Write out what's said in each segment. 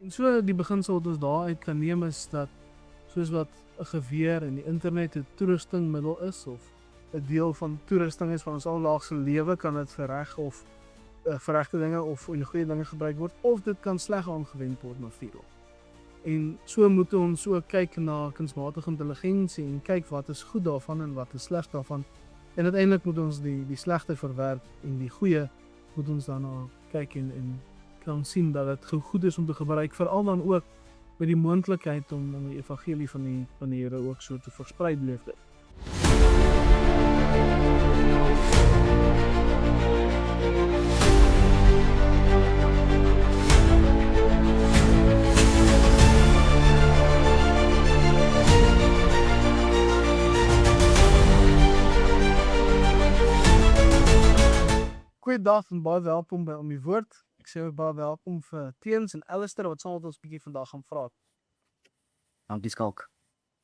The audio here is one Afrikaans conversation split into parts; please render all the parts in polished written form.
En so die beginsel wat ons daaruit kan neem is dat soos wat 'n geweer en die internet 'n toerustingmiddel is of 'n deel van toerusting is van ons alledaagse lewe, kan dit vir reg of vir regte dinge of in goeie dinge gebruik word, of dit kan sleg aangewend word natuurlik. En so moet ons ook kyk na kunsmatige intelligensie en kyk wat is goed daarvan en wat is sleg daarvan. En uiteindelik moet ons die slegte verwerp en die goeie moet ons daarna kyk en kan sien dat dit goed is om te gebruik, veral dan ook met die moontlikheid om die evangelie van die Here ook so te versprei beleef dit. Goeiedag en baie welkom by Om die Woord. Ek sê ook baie welkom vir Teens en Alistair wat saam met ons bietjie vandag gaan praat. Dankie Skalk.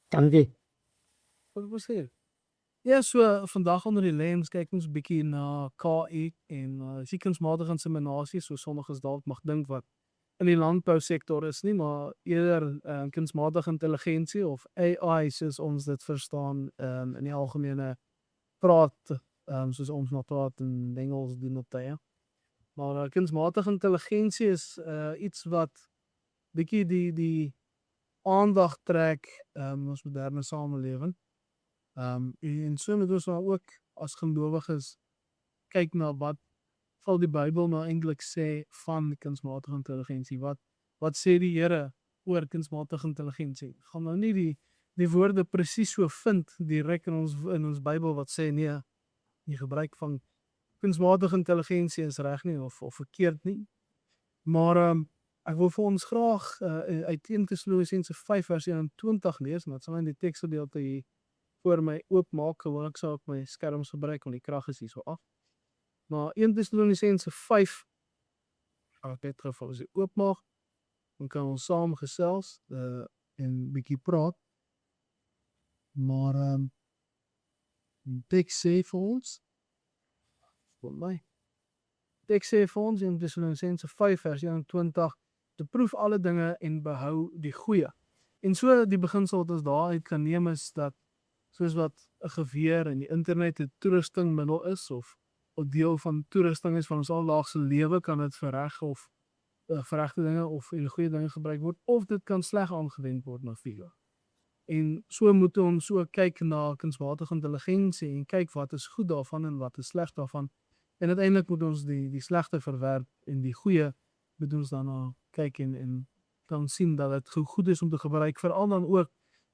Dankie. Wat was hier? Ja, so vandag onder die lens kyk ons bietjie na KI en kunsmatige inseminasie, so sommiges dalk mag dink wat in die landbousektor is nie, maar eerder kunsmatige intelligensie of AI soos ons dit verstaan in die algemene praat, soos ons maar praat in Engels doen op tye. Maar kunsmatige intelligensie is iets wat bietjie die aandag trek ons moderne samelewing. En so moet ons nou ook as gelowiges kyk na wat val die Bybel nou eintlik sê van kunsmatige intelligensie. Wat sê die Here oor kunsmatige intelligensie? Gaan nou nie die woorde presies so vind direk in ons Bybel wat sê nee, die gebruik van kunsmatige intelligensie is reg nie of verkeerd nie. Maar ek wil vir ons graag uit 1 Tessalonisense 5 vers 21 lees, maar dit sal in die teksgedeelte hier voor my oopmaak, gewoonlik sal ek my skerms gebruik want die krag is hier so af. Maar 1 Tessalonisense 5, ek het gou vir ons oopmaak, dan kan ons saam gesels en bietjie praat. Maar die teks sê vir ons, vir my, teks sê vir ons in Tessalonisense 5 vers 21, te proef alle dinge en behou die goeie. En so die beginsel wat ons daaruit kan neem is dat soos wat 'n geweer en die internet 'n toerustingmiddel is of 'n deel van toerusting is van ons alledaagse lewe, kan dit vir reg of vir regte dinge of in goeie dinge gebruik word, of dit kan sleg aangewend word natuurlik. En so moet ons ook kyk na kunsmatige intelligensie en kyk wat is goed daarvan en wat is sleg daarvan. En uiteindelik moet ons die slegte verwerp en die goeie moet ons daarna kyk en dan sien dat dit goed is om te gebruik, veral dan ook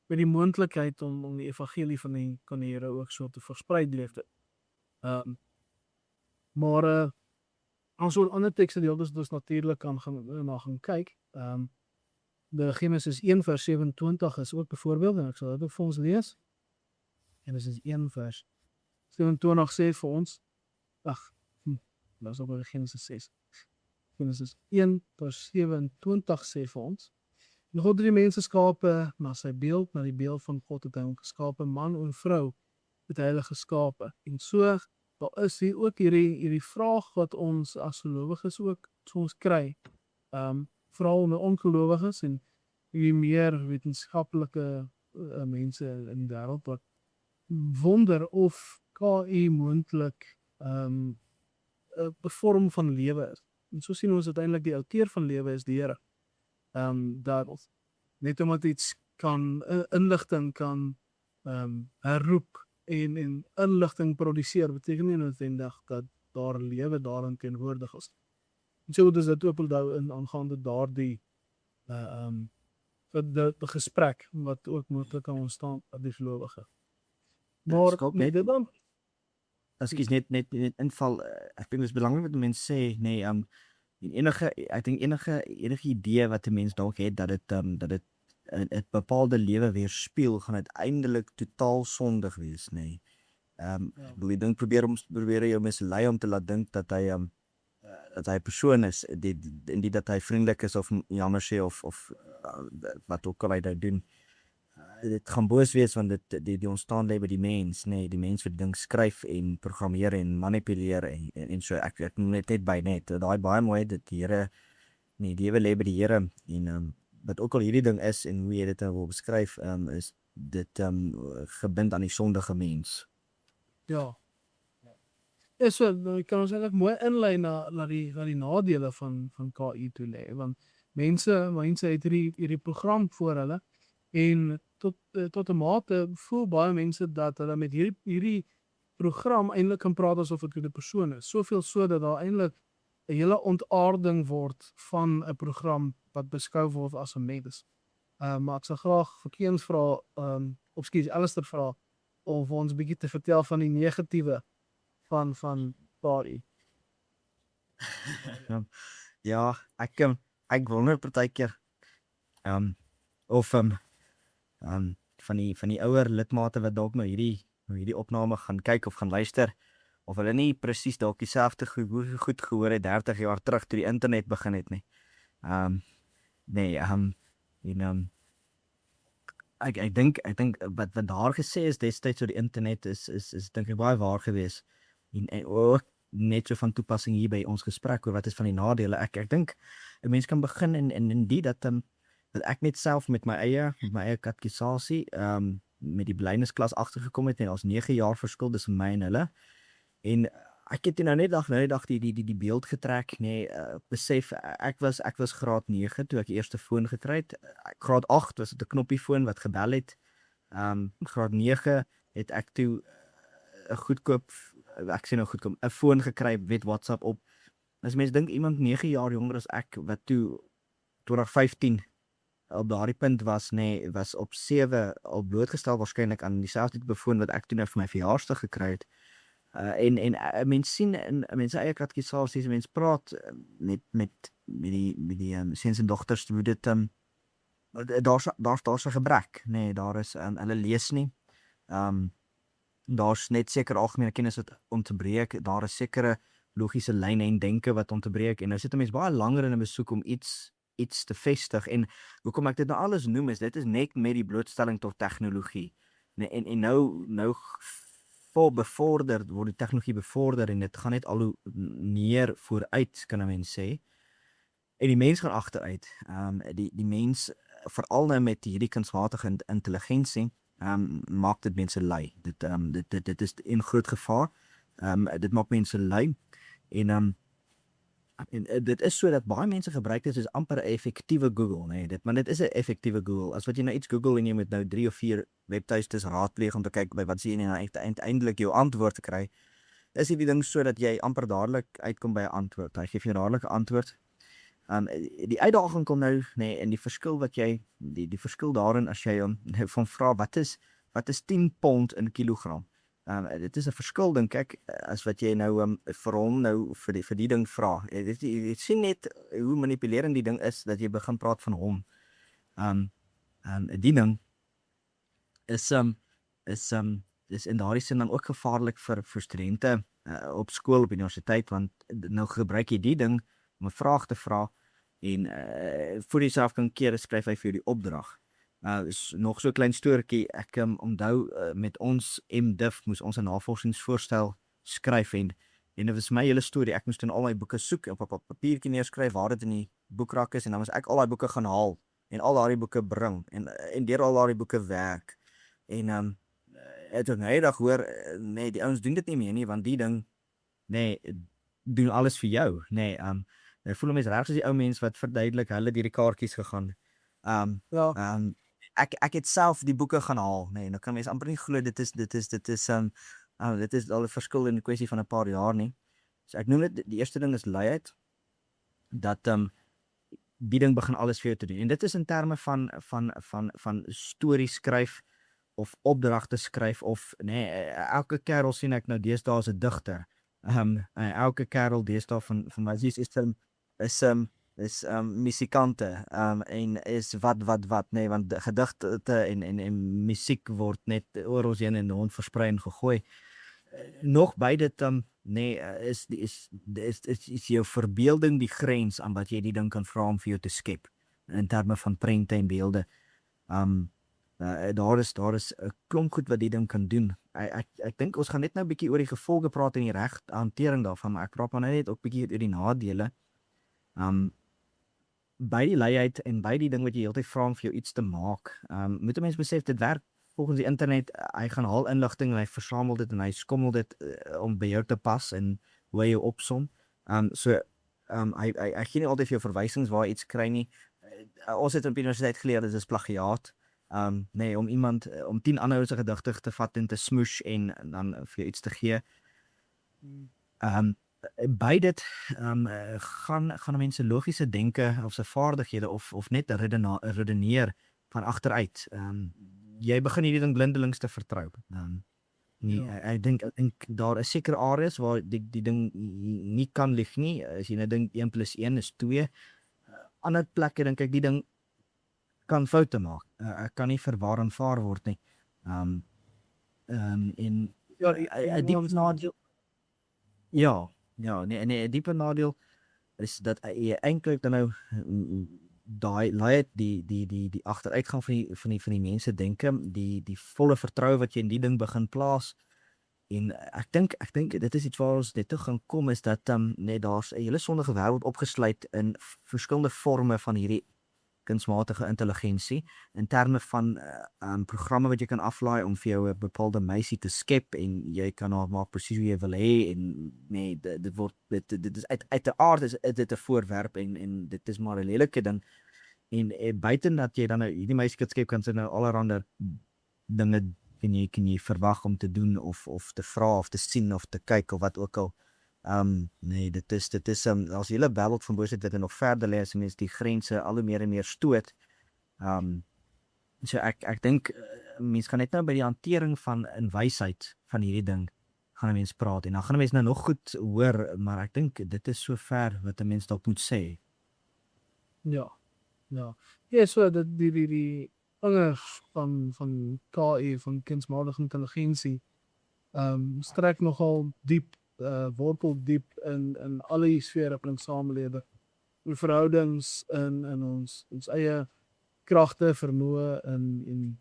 met die moontlikheid om die evangelie van die Here ook so te versprei beleef dit. Maar ons oor ander tekste deeltes wat ons natuurlik kan gaan kyk. De Genesis 1 vers 27 is ook 'n voorbeeld en ek sal dit ook vir ons lees. Genesis 1 vers 27 sê vir ons, dat is ook by Genesis 6. Genesis 1 vers 27 sê vir ons, en God het die mense skape na sy beeld, na die beeld van God het hy hom geskape, man en vrou het hy hulle geskape. En so, daar is hier ook hierdie vraag wat ons as gelowiges ook soms kry, veral met ongelowiges en die meer wetenskaplike mense in die wêreld wat wonder of KI moontlik 'n vorm van lewe is. En so sien ons uiteindelik die outeur van lewe is die Here. Dat net omdat iets kan inligting kan herroep en inligting produseer, beteken nie noodwendig dat daar lewe daarin teenwoordig is. En so moet ons dit ook onthou in aangaande daardie die gesprek wat ook moontlik kan ontstaan by die gelowige. Maar net dit dan Ekskuus net inval. Ek dink dit is belangrik wat mense sê, nee, ek dink enige idee wat 'n mens dalk het dat dit 'n bepaalde lewe weerspieël, gaan uiteindelik totaal sondig wees, nee. Wil jy dink probeer jou mislei om te laat dink dat hy 'n persoon is, die dat hy vriendelik is of jammer sê of wat ook al hy daar doen. Dit gaan boos wees want die ontstaan lê by die mens, nee, die mens wat ding skryf en programmeer en manipuleer en so ek net by net. Daai baie mooi dat die Here nee, die lewe lê by die Here en wat ook al hierdie ding is en hoe jy dit nou wil beskryf, is dit gebind aan die sondige mens. Ja. Ja, so dan kan ons eintlik mooi inlei na die nadele van KI toe lê, want mense het hierdie program voor hulle en tot 'n mate voel baie mense dat hulle met hierdie program eintlik kan praat asof dit 'n persoon is. Soveel so dat daar eintlik 'n hele ontaarding word van 'n program wat beskou word as 'n mens. Maar ek sal graag vir Keens vra, of skielik Alistair vra om vir ons 'n bietjie te vertel van die negatiewe van KI. Ja, ek wonder partykeer of van die ouer lidmate wat dalk nou hierdie opname gaan kyk of gaan luister, of hulle nie presies dalk dieselfde goed gehoor het 30 jaar terug toe die internet begin het nie. Ek dink wat daar gesê is destyds oor die internet is dink ek baie waar gewees. En ook net so van toepassing hier by ons gesprek oor wat is van die nadele. Ek dink 'n mens kan begin in die dat ek net self met my eie katekisasie met die blydensklas agtergekom het en ons 9 jaar verskil tussen my en hulle. En ek het nou net dag die beeld getrek, nee, besef ek was graad 9 toe ek die eerste foon gekry het. Graad 8 was dit 'n knoppiefoon wat gebel het. Graad 9 het ek toe 'n goedkoop 'n foon gekry met WhatsApp op. As mens dink iemand 9 jaar jonger as ek wat toe 2015 op daardie punt was, nee, was op 7 al blootgestel waarskynlik aan dieselfde tipe foon wat ek toe nou vir my verjaarsdag gekry het. En mens sien in mense eie katekisasies, mense praat met die seuns en dogters, hoe dit daar's 'n gebrek, nee, daar is hulle lees nie. Daar's net seker algemene kennis wat ontbreek, daar is sekere logiese lyne en denke wat ontbreek en nou sit 'n mens baie langer in 'n besoek om iets te vestig en hoekom ek dit nou alles noem is dit is net met die blootstelling tot tegnologie. Nee, en nou word die tegnologie bevorder en dit gaan net al hoe meer vooruit kan 'n mens sê. En die mens gaan agteruit. Die mens veral nou met hierdie kunsmatige intelligensie maak dit mense lui. Dit is 'n groot gevaar. Dit maak mense lui en dit is so dat baie mense gebruik dit soos amper 'n effektiewe Google, nee, maar dit is 'n effektiewe Google. As wat jy nou iets Google en jy moet nou 3 of 4 webtuistes raadpleeg om te kyk by wat sien jy nou uiteindelik jou antwoord te kry, is die ding so dat jy amper dadelik uitkom by 'n antwoord. Hy gee vir jou dadelik 'n antwoord. Die uitdaging kom nou, nee, in die verskil wat jy die verskil daarin as jy van vra wat is 10 pond in kilogram. Dit is 'n verskil dink ek as wat jy nou vir hom nou vir die ding vra. Jy sien net hoe manipulerend die ding is dat jy begin praat van hom. Die ding is in daardie sin dan ook gevaarlik vir studente op skool op universiteit want nou gebruik jy die ding om 'n vraag te vra en voor jy self kan keer skryf hy vir jou die opdrag. Is nog so 'n klein storieetjie. Ek onthou met ons MDiv moes ons 'n navorsingsvoorstel skryf en dit was my hele storie. Ek moes dan al my boeke soek op 'n papiertjie neerskryf waar dit in die boekrak is en dan moes ek al daai boeke gaan haal en al daardie boeke bring en deur al daardie boeke werk. En het ek nou eendag hoor nee, die ouens doen dit nie meer nie want die ding nee, doen alles vir jou. Nee, ek voel mens reg soos die ou mens wat verduidelik hulle het hierdie kaartjies gegaan. Ja. Ek het self die boeke gaan haal, nee, nou kan mens amper nie glo dit is al 'n verskil in 'n kwessie van 'n paar jaar nie. So ek noem dit die eerste ding is luiheid dat die ding begin alles vir jou te doen. En dit is in terme van stories skryf of opdragte skryf of nee, elke kerel sien ek nou deesdae as 'n digter. Elke kerel deesdae van wat is musikante en is wat nee, want gedigte en musiek word net oor ons heen en rond versprei en gegooi. Nog by dit nee, is jou verbeelding die grens aan wat jy die ding kan vra om vir jou te skep in terme van prente en beelde. Daar is 'n klomp goed wat die ding kan doen. Ek dink ons gaan net nou 'n bietjie oor die gevolge praat en die hantering daarvan, maar ek praat maar net ook bietjie oor die nadele. by die luiheid en by die ding wat jy heeltyd vra om vir jou iets te maak, moet 'n mens besef dit werk volgens die internet. Hy gaan haal inligting en hy versamel dit en hy skommel dit om by jou te pas en hoe hy jou opsom. Hy gee nie altyd vir jou verwysings waar jy iets kry nie. Ons het op die universiteit geleer dit is plagiaat. Nee, om 10 ander se gedigte te vat en te smoosh en dan vir jou iets te gee. By dit gaan mense logiese denke of sy vaardighede of net redeneer van agteruit. Jy begin hierdie ding blindelings te vertrou. Ek dink daar is sekere areas waar die ding nie kan lieg nie. As jy nou dink 1 + 1 is 2. Ander plekke dink ek die ding kan foute maak. Ek kan nie verwar en vaar word nie. En Ja, 'n diep nadeel. Ja, nee, 'n diepe nadeel is dat jy eintlik dan nou daai luiheid die agteruitgang van die mense denke, die volle vertroue wat jy in die ding begin plaas. En ek dink dit is iets waar ons net toe gaan kom is dat net daar's 'n hele sondige wêreld opgesluit in verskillende forme van hierdie kunsmatige intelligensie in terme van programme wat jy kan aflaai om vir jou 'n bepaalde meisie te skep en jy kan haar maak presies hoe jy wil hê en nee dit is uit die aard is dit 'n voorwerp en dit is maar 'n lelike ding en buiten dat jy dan nou hierdie meisie kan skep kan sy nou allerhande dinge kan jy verwag om te doen of te vra of te sien of te kyk of wat ook al. Nee, dit is as die hele wêreld van boosheid wat nog verder lê as mens die grense al hoe meer en meer stoot. So ek dink mense kan net nou by die hantering van in wysheid van hierdie ding gaan 'n mens praat en dan gaan 'n mens nou nog goed hoor, maar ek dink dit is so ver wat 'n mens dalk moet sê. Ja. Ja, so dat die dinge van KI, van kunsmatige intelligensie, strek nogal diep, wortel diep in alle die sfere van ons samelewing. Die verhoudings in ons eie kragte, vermoë en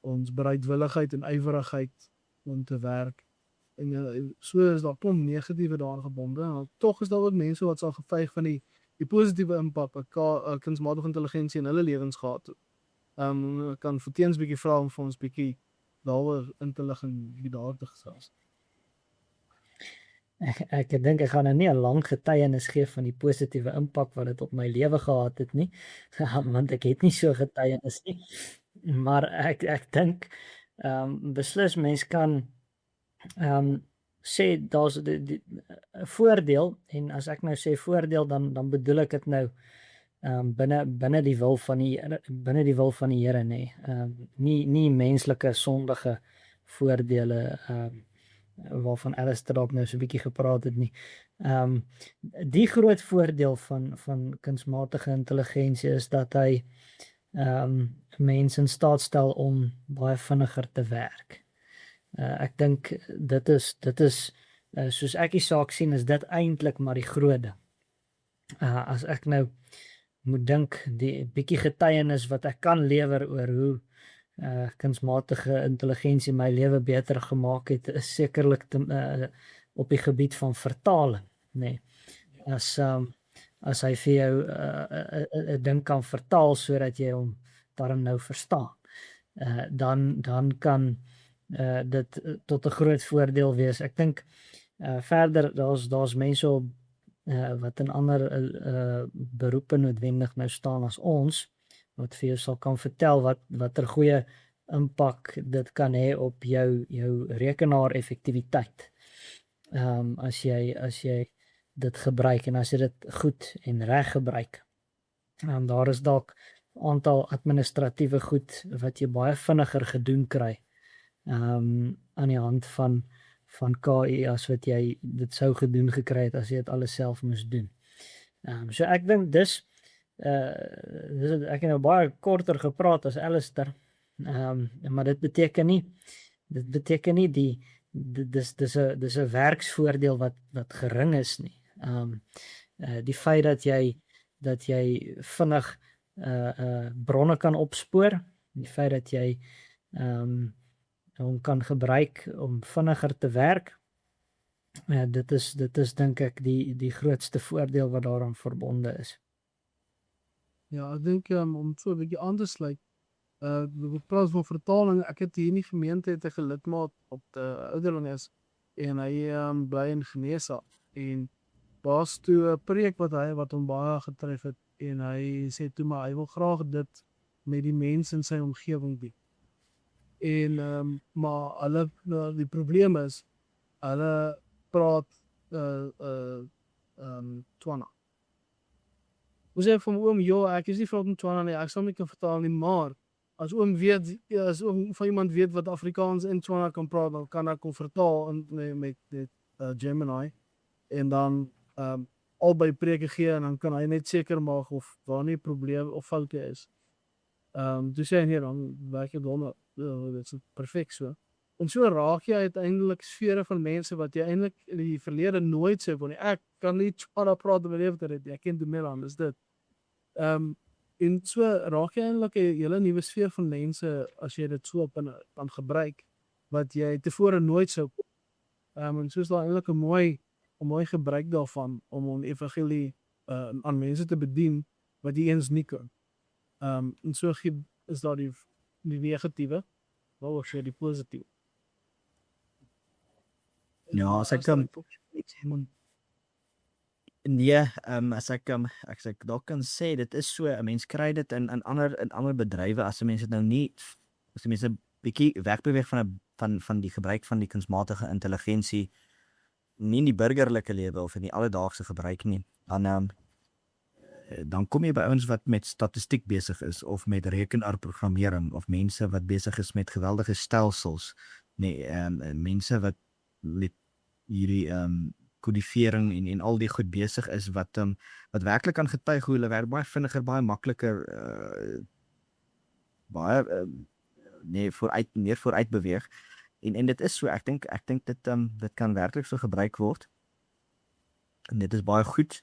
ons bereidwilligheid en ywerigheid om te werk. En so is daar klomp negatiewe daaraan gebonde. En tog is daar ook mense wat sal gevyg van die positiewe impak wat kunsmatige intelligensie in hulle lewens gehad het. Ek kan vir Teens bietjie vra om vir ons bietjie daaroor in te lig en bietjie daar te gesels. Ek dink ek gaan nou nie 'n lang getuienis gee van die positiewe impak wat dit op my lewe gehad het nie, want ek het nie so getuienis nie. Maar ek dink beslis mens kan sê daar's 'n voordeel en as ek nou sê voordeel dan bedoel ek dit nou binne die wil van die Here nê. Nie menslike sondige voordele waarvan Alistair dalk nou so 'n bietjie gepraat het nie. Die groot voordeel van kunsmatige intelligensie is dat hy mense in staat stel om baie vinniger te werk. Ek dink dit is soos ek die saak sien is dit eintlik maar die groot ding. As ek nou moet dink die bietjie getuienis wat ek kan lewer oor hoe kunsmatige intelligensie my lewe beter gemaak het is sekerlik op die gebied van vertaling, nê. As hy vir jou 'n ding kan vertaal sodat jy hom daarom nou verstaan, dan kan dit tot 'n groot voordeel wees. Ek dink verder daar's mense op wat in ander beroepe noodwendig nou staan as ons wat vir jou sal kan vertel watter goeie impak dit kan hê op jou rekenaar effektiwiteit. As jy dit gebruik en as jy dit goed en reg gebruik. Daar is dalk 'n aantal administratiewe goed wat jy baie vinniger gedoen kry aan die hand van KI as wat jy dit sou gedoen gekry het as jy dit alles self moes doen. So ek dink ek het nou baie korter gepraat as Alistair, maar dit beteken nie dis 'n werksvoordeel wat gering is nie. Die feit dat jy vinnig bronne kan opspoor, die feit dat jy hom kan gebruik om vinniger te werk, dit is dink ek die grootste voordeel wat daaraan verbonde is. Ja, ek dink om so 'n bietjie aan te sluit. We praat van vertaling. Ek het hier in die gemeente het 'n gelidmaat op die Ouderlinges en hy bly in Genesa en daar's toe 'n preek wat hom baie getref het en hy sê toe maar hy wil graag dit met die mense in sy omgewing doen. En maar hulle die probleem is hulle praat Tswana. Hoe sê ek vir my oom, joh, ek is nie van Tswana nie, ek sal nie kan vertaal nie, maar as oom weet, as oom van iemand weet wat Afrikaans en Tswana kan praat, dan kan ek hom vertaal met Gemini en dan albei preke gee en dan kan hy net seker maak of daar nie probleem of foute is. Toe sê hy nee, dan werk jy donder. Dit is perfek so. En so raak jy uiteindelik sfere van mense wat jy eintlik in die verlede nooit sou kon nie. Ek kan nie Tswana praat in my lewe dit. Ek ken Dumelang, dis dit. En so raak jy eintlik 'n hele nuwe sfeer van mense as jy dit so op kan gebruik wat jy tevore nooit sou kon. En so is daar eintlik 'n mooi gebruik daarvan om evangelie aan mense te bedien wat jy eens nie kan. En so is daar die negatiewe, wel sê die positiewe. Ja, as ek as ek dalk kan sê dit is so 'n mens kry dit in ander bedrywe as 'n mens dit nou nie as die mense bietjie wegbeweeg van die gebruik van die kunsmatige intelligensie nie in die burgerlike lewe of in die alledaagse gebruik nie, dan kom jy by ouens wat met statistiek besig is of met rekenaarprogrammering of mense wat besig is met geweldige stelsels, mense wat met hierdie kodifering en al die goed besig is wat werklik kan getuig hoe hulle werk baie vinniger, baie makliker meer vooruit beweeg. En dit is so, ek dink dit kan werklik so gebruik word. En dit is baie goed.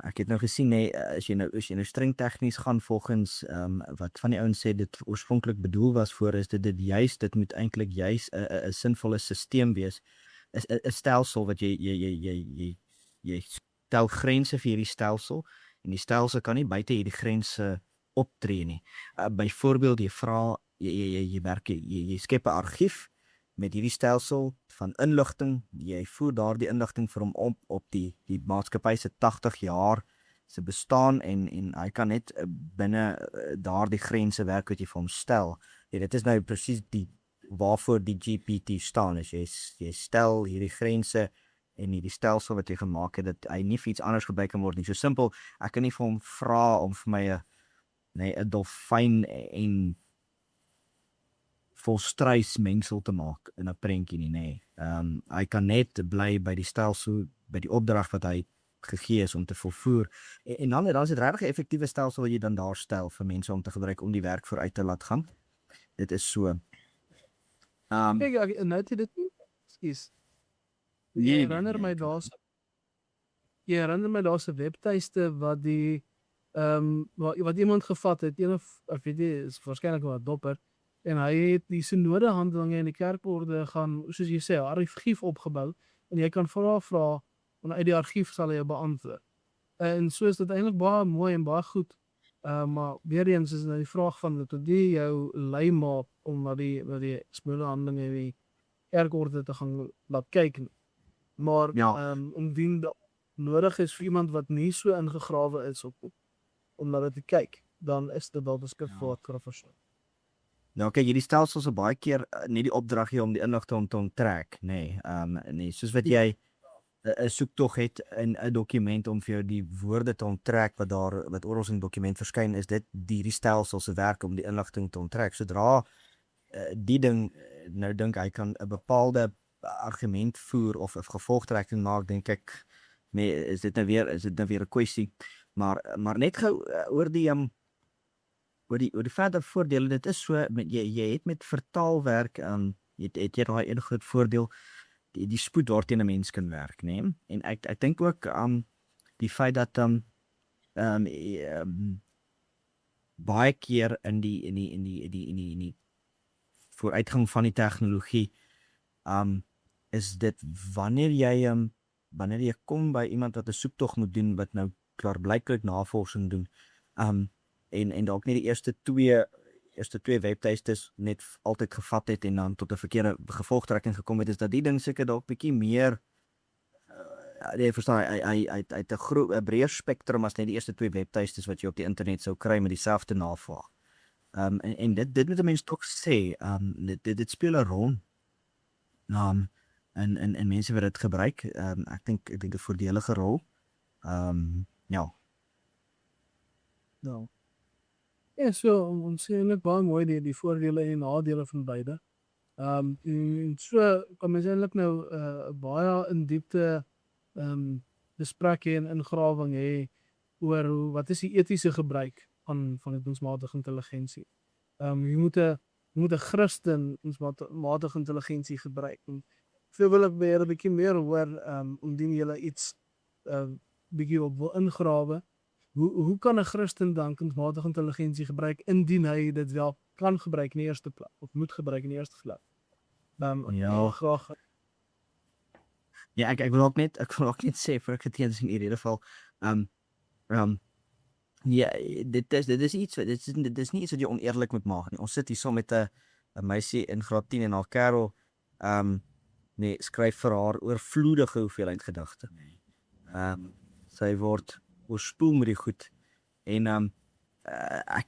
Ek het nou gesien as jy nou streng tegnies gaan volgens wat van die ouens sê dit oorspronklik bedoel was voor is dit moet eintlik juis 'n sinvolle stelsel wees. 'n stelsel wat jy stel grense vir hierdie stelsel en die stelsel kan nie buite hierdie grense optree nie. Byvoorbeeld jy skep 'n argief met hierdie stelsel van inligting, jy voer daardie inligting vir hom op die maatskappy se 80 jaar se bestaan en hy kan net binne daardie grense werk wat jy vir hom stel. Dit is nou presies waarvoor die GPT staan is. Jy stel hierdie grense en hierdie stelsel wat jy gemaak het, dat hy nie vir iets anders gebruik kan word nie. So simpel, ek kan nie vir hom vra om vir my 'n dolfyn en volstruis mengsel te maak in 'n prentjie nie. Hy kan net bly by die stelsel, by die opdrag wat hy gegee is om te volvoer. En dan is dit regtig 'n effektiewe stelsel wat jy dan daar stel vir mense om te gebruik om die werk vooruit te laat gaan. Dit is so. Kyk, nou het jy dit nie. Ekskuus. Jy herinner my daar's 'n webtuiste wat die wat iemand gevat het, ek weet nie, is waarskynlik wel 'n dopper en hy het die synodehandelinge in die kerkorde gaan, soos jy sê, 'n argief opgebou en jy kan vra en uit die argief sal hy jou beantwoord. En so is dit eintlik baie mooi en baie goed. Maar weer eens is nou die vraag van dat dit jou lei maak om na die synodehandelinge die kerkorde te gaan laat kyk. Maar indien dat nodig is vir iemand wat nie so ingegrawe is om na dit te kyk, dan is dit wel beskikbaar wat kan verstaan. Nou kyk, hierdie stelsels is baie keer nie die opdrag hier om die inligting te onttrek, nee, soos wat jy 'n soektog het in 'n dokument om vir jou die woorde te onttrek wat oral in 'n dokument verskyn, is dit die stelsel se werk om die inligting te onttrek. Sodra die ding nou dink hy kan 'n bepaalde argument voer of 'n gevolgtrekking maak, dink ek is dit nou weer 'n kwessie, maar net gou oor die verder voordele. Dit is so jy het met vertaalwerk jy daai een groot voordeel die spoed waarteen 'n mens kan werk, né? En ek dink ook die feit dat baie keer in die vooruitgang van die tegnologie is dit wanneer jy kom by iemand wat 'n soektog moet doen wat nou klaarblyklik navorsing doen, En dalk net die eerste twee webtuistes net altyd gevat het en dan tot 'n verkeerde gevolgtrekking gekom het, is dat die ding seker dalk bietjie meer jy verstaan, hy het 'n breër spektrum as net die eerste twee webtuistes wat jy op die internet sou kry met dieselfde navraag. En dit moet 'n mens tog sê, dit speel 'n rol. En mense wat dit gebruik, ek dink 'n voordelige rol. Ja. Nou. Ja, so ons sien eintlik baie mooi die voordele en nadele van beide. En so kan mens eintlik nou baie in diepte bespreek hê en ingrawing hê oor wat is die etiese gebruik van kunsmatige intelligensie. Jy moet 'n Christen kunsmatige intelligensie gebruik. En veel wil ek weer 'n bietjie meer hoor indien jy iets bietjie op wil ingrawe. Hoe kan 'n Christen dan kunsmatige intelligensie gebruik indien hy dit wel kan gebruik in die eerste plek of moet gebruik in die eerste plek? Ja. Graag. Ja, ek wil ook net sê vir ek het in hierdie geval ja, dit is iets wat dit is nie iets wat jy oneerlik moet maak nie. Ons sit hier so met 'n meisie in graad 10 en haar kerel nee, skryf vir haar oorvloedige hoeveelheid gedigte. Sy word oorspoel met die goed en ek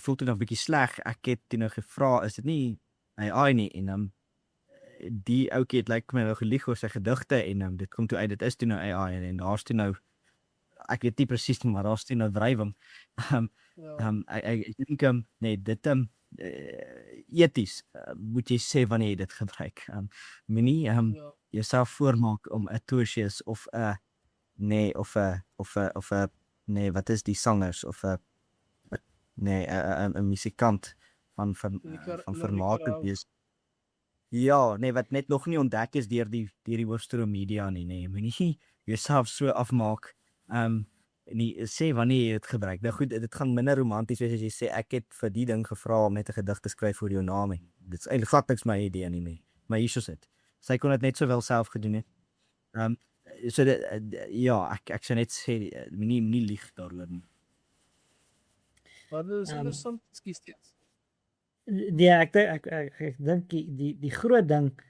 voel toe nog 'n bietjie sleg. Ek het toe nou gevra, is dit nie AI nie en die ouetjie het lyk my nou gelieg oor sy gedigte en dit kom toe uit dit is toe nou AI en daar's toe nou ek weet nie presies nie, maar daar's toe nou wrywing. Ek dink nee, dit eties moet jy sê wanneer jy dit gebruik. Moenie jouself voormaak om 'n Tertius of 'n nee of 'n nee, wat is die sangers of 'n nee, 'n musikant van vermaak te wees. Ja, nee, wat net nog nie ontdek is deur die hoofstroom media nie, nee. Moenie jouself so afmaak. Nie sê wanneer jy dit gebruik. Nou goed, dit gaan minder romanties wees as jy sê ek het vir die ding gevra om net 'n gedig te skryf vir jou naam. Dit is eintlik glad niks my idee nie. Maar hier is dit. Sy kon dit net sowel self gedoen het. So dit ja, ek sou net sê moenie lieg daaroor nie. Wat is interessant, ekskuus steeds. Ja, ek dink die groot ding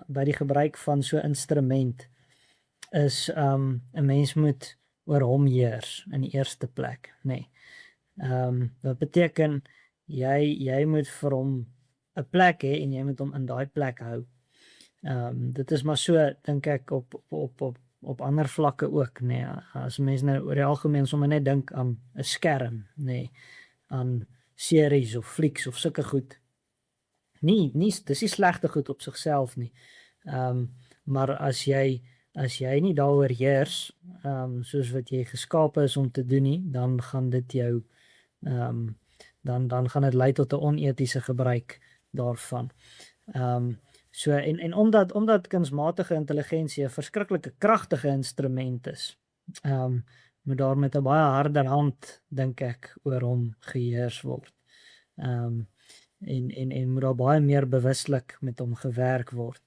by die gebruik van so 'n instrument is 'n mens moet oor hom heers in die eerste plek, nê. Wat beteken jy moet vir hom 'n plek hê en jy moet hom in daai plek hou. Dit is maar so dink ek op ander vlakke ook, nê. As mense nou oor die algemeen sommer net dink aan 'n skerm, nê, aan series of flieks of sulke goed. Dis nie slegte goed op sigself nie. Maar as jy nie daaroor heers, soos wat jy geskape is om te doen nie, dan gaan dit jou dan gaan dit lei tot 'n onetiese gebruik daarvan. So en omdat kunsmatige intelligensie 'n verskriklike kragtige instrument is, moet daar met 'n baie harder hand dink ek oor hom geheers word. En moet daar baie meer bewuslik met hom gewerk word.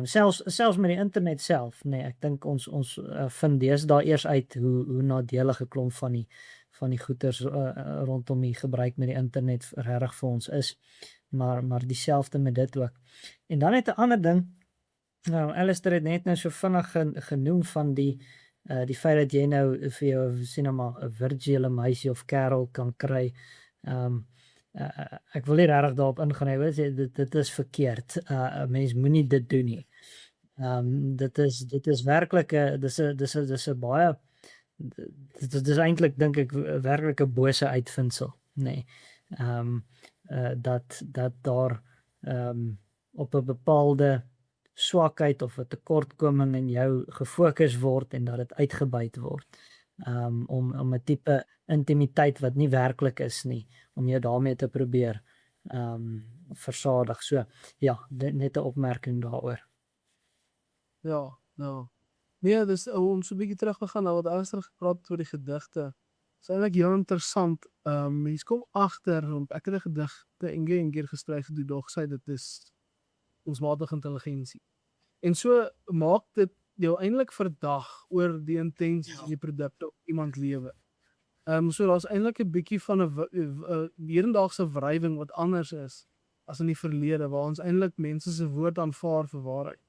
Selfs met die internet self, nee, ek dink ons vind deesdae eers uit hoe nadelig 'n klomp van die goeters rondom die gebruik met die internet regtig vir ons is, maar dieselfde met dit ook. En dan net 'n ander ding, Alistair het net nou so vinnig genoem van die feit dat jy nou vir jou sien nou maar 'n virtuele meisie of kerel kan kry. Ek wil nie regtig daarop ingaan nie, dit is verkeerd. 'n Mens moenie dit doen nie. Dit is werklik 'n dis 'n baie dit is eintlik dink ek werklik 'n bose uitvinding, nê. Dat daar op 'n bepaalde swakheid of 'n tekortkoming in jou gefokus word en dat dit uitgebuit word. Om 'n tipe intimiteit wat nie werklik is nie, om jou daarmee te probeer versadig. So ja, net 'n opmerking daaroor. Ja, nou. Nee, dis ons 'n bietjie teruggegaan na wat Alistair gepraat het oor die gedigte. Dis eintlik heel interessant. Mens kom agter, ek het 'n gedigte een keer geskryf gedoen, dog sê dit is kunsmatige intelligensie. En so maak dit jou eintlik verdag oor die intensies van die produkte op iemand lewe. So daar's eintlik 'n bietjie van 'n hedendaagse wrywing wat anders is as in die verlede waar ons eintlik mense se woord aanvaar vir waarheid.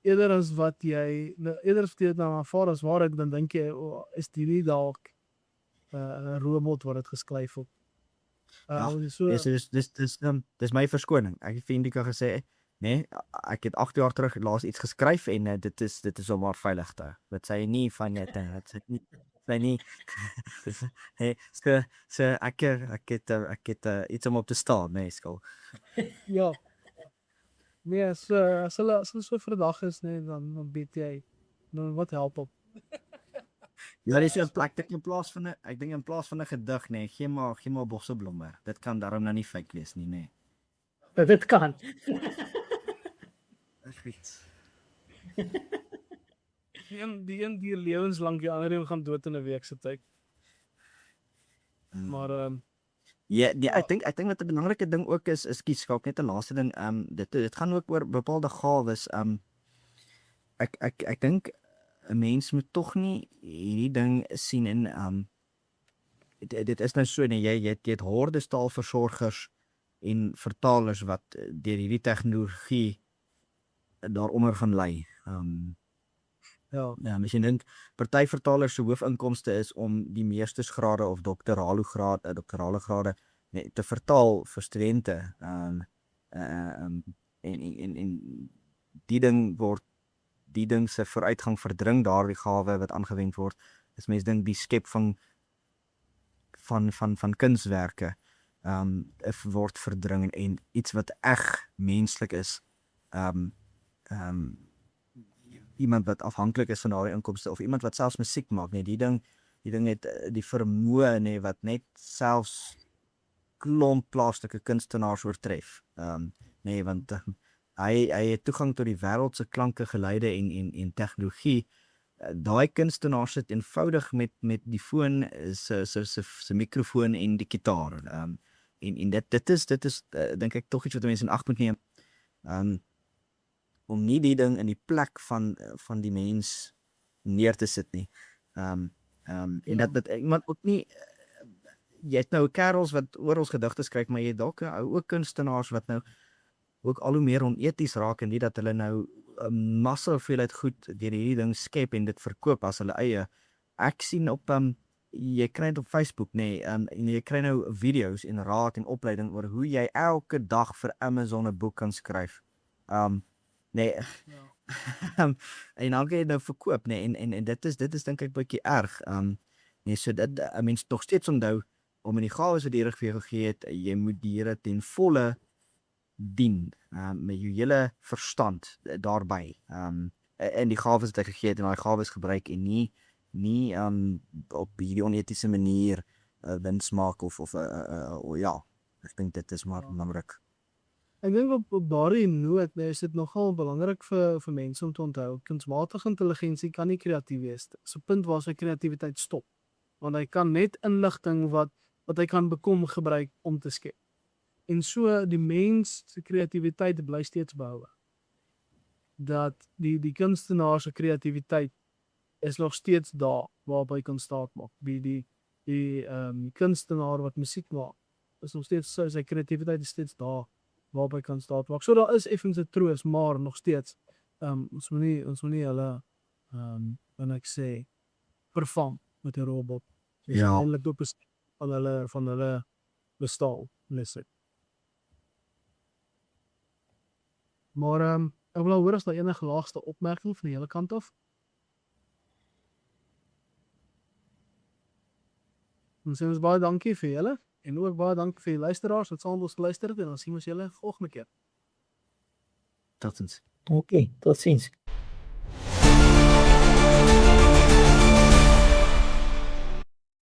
Eerder as wat jy eerder as jy dit dan aanvaar as waarheid, dan dink jy, is hierdie dalk 'n robot wat dit geskryf het. Ja, So dis my verskoning. Ek het vir Indika gesê, nee, ek het 8 jaar terug laas iets geskryf en dit is om maar veilig te hou. Dit sê nie van net dit sê nie hey, so ek het iets om op te staan, nee, skuld. ja. Nee, as hulle so vir 'n dag is, nee, dan weet jy, dan wat help op. Ja, dis ek dink in plaas van 'n gedig, nee, gee maar bosseblomme. Dit kan daarom nou nie fake wees nie, nee. Dit kan. Ek weet. Die een duur lewenslank, die ander een gaan dood in 'n week se tyd. Maar Ja, ek dink wat 'n belangrike ding ook is skaak net 'n laaste ding, dit gaan ook oor bepaalde gawes. Ek dink 'n mens moet tog nie hierdie ding sien in dit is nou so nee, jy het hordes taalversorgers en vertalers wat deur hierdie tegnologie daaronder gaan lê. Ja, mens dink party vertalers se hoofinkomste is om die meestersgrade of doktorale grade te vertaal vir studente. En die ding se vooruitgang verdring daardie gawe wat aangewend word. Dis mens dink die skep van kunswerke word verdring en iets wat eg menslik is. Iemand wat afhanklik is van daardie inkomste of iemand wat selfs musiek maak, nee, die ding het die vermoë, nee, wat net selfs klomp plaaslike kunstenaars oortref. Nee, want hy het toegang tot die wêreld se klanke, geluide en tegnologie. Daai kunstenaars sit eenvoudig met die foon, se mikrofoon en die gitaar. En dit is dink ek tog iets wat mense in ag moet neem. Om nie die ding in die plek van die mens neer te sit nie. En dat iemand ook nie jy het nou kerels wat oral gedigte skryf, maar jy het dalk ook kunstenaars wat nou ook al hoe meer oneties raak en nie dat hulle nou 'n massa hoeveelheid goed deur hierdie ding skep en dit verkoop as hulle eie. Ek sien op jy kry dit op Facebook, nee, en jy kry nou video's en raad en opleiding oor hoe jy elke dag vir Amazon 'n boek kan skryf. Nee. En dan kan jy nou verkoop, nee, en dit is dink ek bietjie erg. Nee, so dit mens tog steeds onthou om in die gawes wat die Here vir jou gegee het, jy moet die Here ten volle dien, met jou hele verstand daarbey. En die gawes wat hy gegee het en daai gawes gebruik en nie op hierdie onetiese manier wins maak of ja, ek dink dit is maar belangrik. Ek dink op daardie noot is dit nogal belangrik vir mense om te onthou. Kunsmatige intelligensie kan nie kreatief wees. Dis 'n punt waar sy kreatiwiteit stop. Want hy kan net inligting wat hy kan bekom gebruik om te skep. En so die mens se kreatiwiteit bly steeds behou. Dat die kunstenaar se kreatiwiteit is nog steeds daar waarop hy kan staat maak. Die kunstenaar wat musiek maak is nog steeds sy kreatiwiteit is steeds daar waarop hy kan staat maak. So daar is effens 'n troos, maar nog steeds ons moet nie hulle wat ek sê vervang met 'n robot. Ja. Eintlik doop is van hulle bestaan, let's Maar ek wil hoor as daar enige laagste opmerking van die hele kant af. Ons sê ons baie dankie vir julle en ook baie dankie vir die luisteraars wat saam met ons geluister het en dan sien ons julle volgende keer. Totsiens. Okay, totsiens.